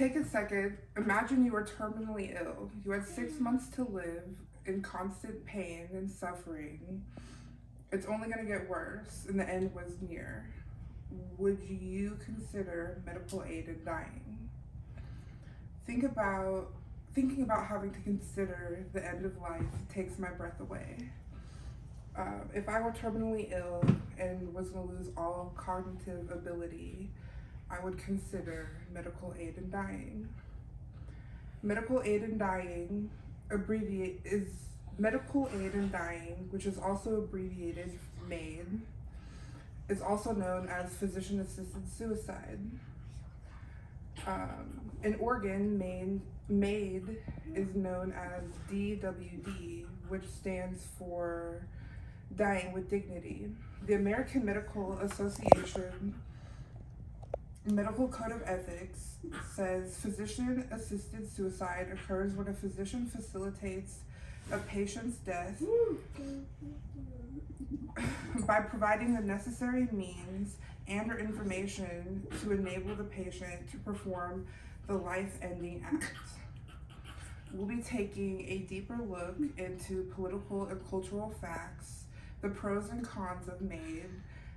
Take a second. Imagine you were terminally ill. You had 6 months to live in constant pain and suffering. It's only going to get worse, and the end was near. Would you consider medical aid in dying? Think about Thinking about having to consider the end of life takes my breath away. If I were terminally ill and was going to lose all cognitive ability, I would consider medical aid in dying. Medical aid in dying is medical aid in dying, which is also abbreviated MAID, is also known as physician-assisted suicide. In Oregon, MAID is known as DWD, which stands for Dying with Dignity. The American Medical Association Medical Code of Ethics says physician-assisted suicide occurs when a physician facilitates a patient's death by providing the necessary means and or information to enable the patient to perform the life-ending act. We'll be taking a deeper look into political and cultural facts, the pros and cons of MAID,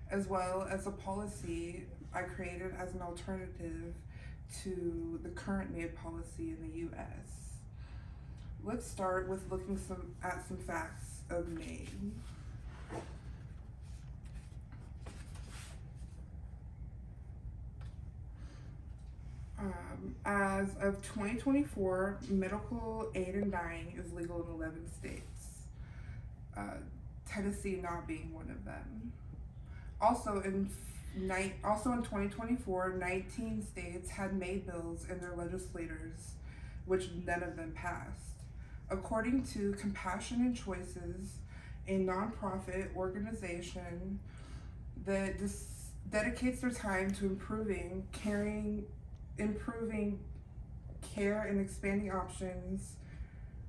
as well as a policy I created as an alternative to the current MAID policy in the US. Let's start with looking at some facts of MAID. As of 2024, medical aid in dying is legal in 11 states, Tennessee not being one of them. Also in 2024, 19 states had MAID bills in their legislators, which none of them passed. According to Compassion and Choices, a nonprofit organization that dedicates their time to improving care and expanding options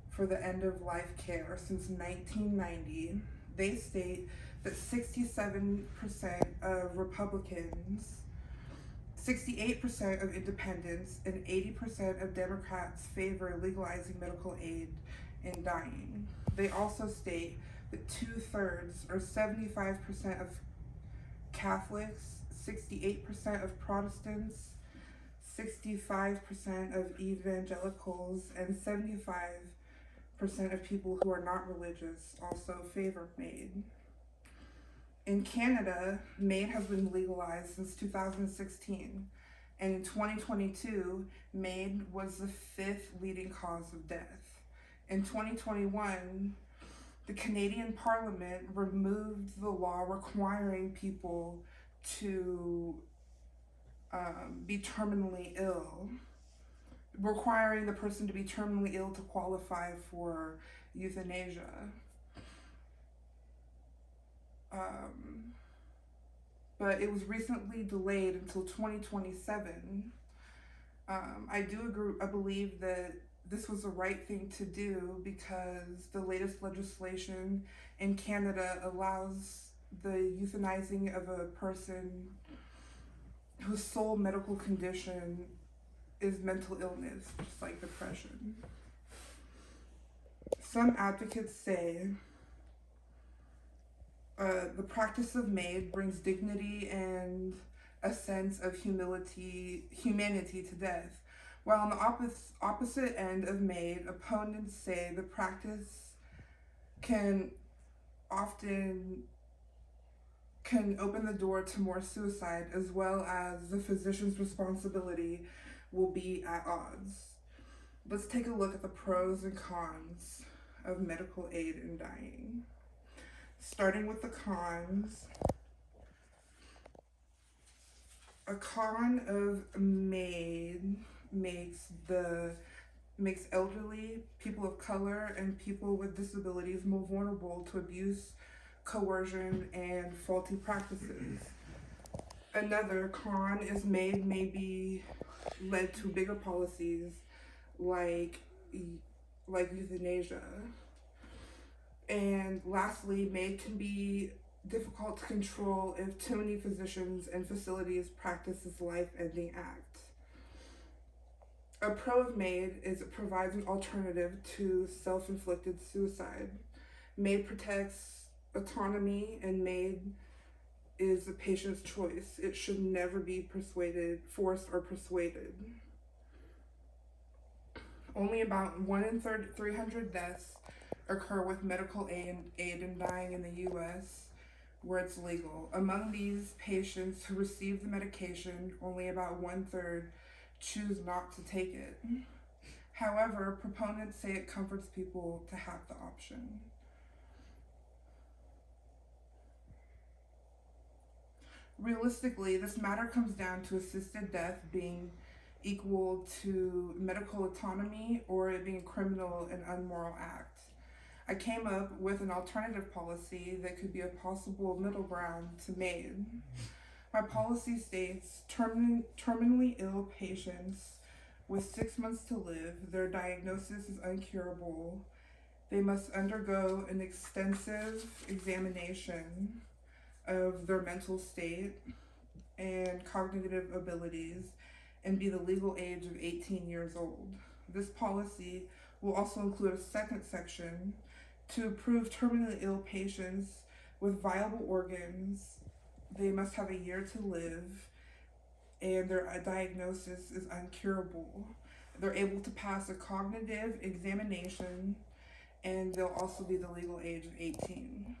for the end of life care since 1990, they state that 67% of Republicans, 68% of independents, and 80% of Democrats favor legalizing medical aid in dying. They also state that 2/3 or 75% of Catholics, 68% of Protestants, 65% of evangelicals, and 75% of people who are not religious also favor MAID. In Canada, MAID has been legalized since 2016, and in 2022, MAID was the 5th leading cause of death. In 2021, the Canadian Parliament removed the law requiring people to be terminally ill, requiring the person to be terminally ill to qualify for euthanasia. But it was recently delayed until 2027. I believe that this was the right thing to do because the latest legislation in Canada allows the euthanizing of a person whose sole medical condition is mental illness, just like depression. Some advocates say the practice of MAID brings dignity and a sense of humanity to death. While on the opposite end of MAID, opponents say the practice can open the door to more suicide, as well as the physician's responsibility will be at odds. Let's take a look at the pros and cons of medical aid in dying. Starting with the cons, a con of MAID makes elderly, people of color, and people with disabilities more vulnerable to abuse, coercion, and faulty practices. Another con is MAID may be led to bigger policies like euthanasia. And lastly, MAID can be difficult to control if too many physicians and facilities practice this life-ending act. A pro of MAID is it provides an alternative to self-inflicted suicide. MAID protects autonomy, and MAID is the patient's choice. It should never be forced or persuaded. Only about 1 in 300 deaths occur with medical aid in dying in the U.S. where it's legal. Among these patients who receive the medication, only about 1/3 choose not to take it. However, proponents say it comforts people to have the option. Realistically, this matter comes down to assisted death being equal to medical autonomy or it being a criminal and unmoral act. I came up with an alternative policy that could be a possible middle ground to MAID. My policy states terminally ill patients with 6 months to live, their diagnosis is incurable. They must undergo an extensive examination of their mental state and cognitive abilities and be the legal age of 18 years old. This policy will also include a second section to approve terminally ill patients with viable organs. They must have a year to live and their diagnosis is incurable. They're able to pass a cognitive examination and they'll also be the legal age of 18.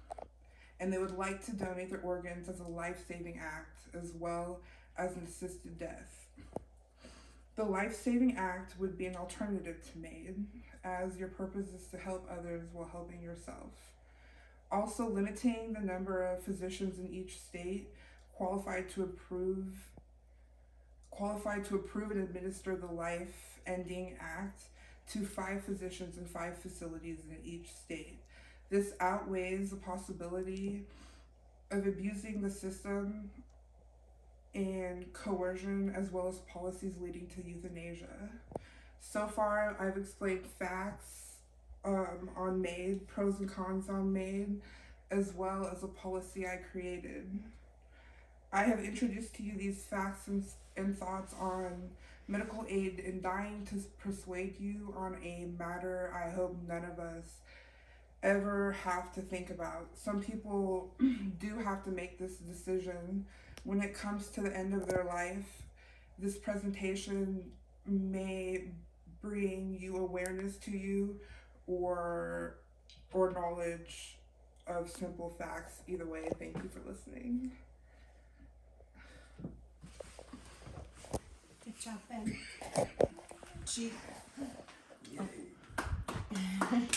And they would like to donate their organs as a life-saving act as well as an assisted death. The life-saving act would be an alternative to MAID, as your purpose is to help others while helping yourself. Also, limiting the number of physicians in each state qualified to approve and administer the life-ending act to 5 physicians in 5 facilities in each state. This outweighs the possibility of abusing the system and coercion, as well as policies leading to euthanasia. So far, I've explained facts on MAID, pros and cons on MAID, as well as a policy I created. I have introduced to you these facts and thoughts on medical aid in dying to persuade you on a matter I hope none of us ever have to think about. Some people do have to make this decision when it comes to the end of their life. This presentation may bring you awareness to you or knowledge of simple facts. Either way, thank you for listening. Good job, Ben. Gee. Yay.